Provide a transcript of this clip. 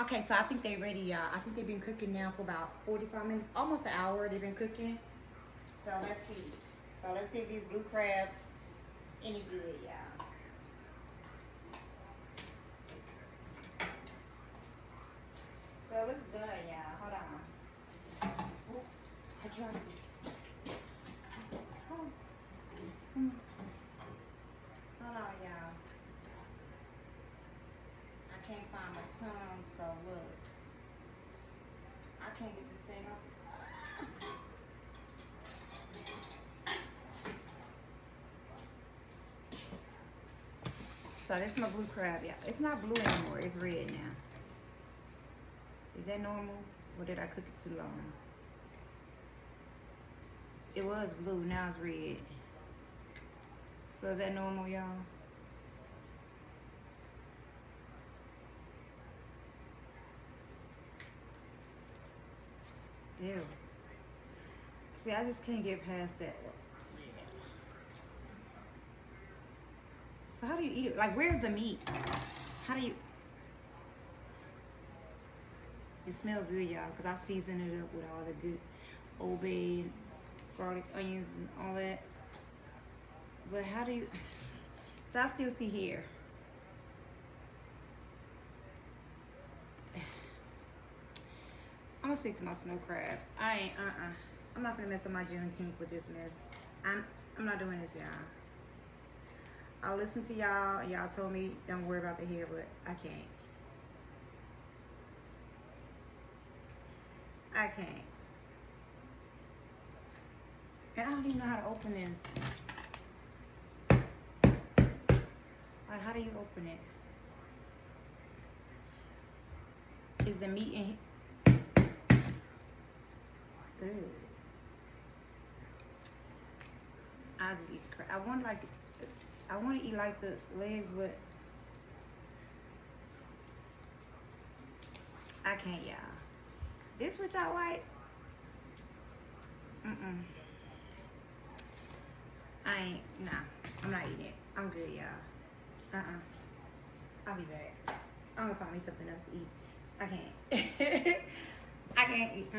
Okay, so I think they ready, y'all. I think they've been cooking now for about 45 minutes, almost an hour they've been cooking. So let's see. So let's see if these blue crab any good, y'all. So it looks done, y'all. Hold on. Ooh, I dropped it. Oh. Hold on, y'all. I can't find my tongue, so look. I can't get this thing off. So this is my blue crab, y'all. It's not blue anymore. It's red now. Is that normal? Or did I cook it too long? It was blue, now it's red. So is that normal, y'all? Ew. See, I just can't get past that. So how do you eat it? Like, where's the meat? How do you... It smells good, y'all, because I seasoned it up with all the good Old Bay, garlic, onions, and all that. But how do you... So I still see here. I'm gonna stick to my snow crabs. I ain't, I'm not gonna mess up my Juneteenth with this mess. I'm not doing this, y'all. I listened to y'all. Y'all told me don't worry about the hair, but I can't. I can't. And I don't even know how to open this. Like, how do you open it? Is the meat in here? Ooh. I'll just eat the crab. I want to eat like the legs, but I can't, y'all. This what y'all like? I ain't, nah. I'm not eating it. I'm good, y'all. I'll be back. I'm gonna find me something else to eat. I can't. I can't eat.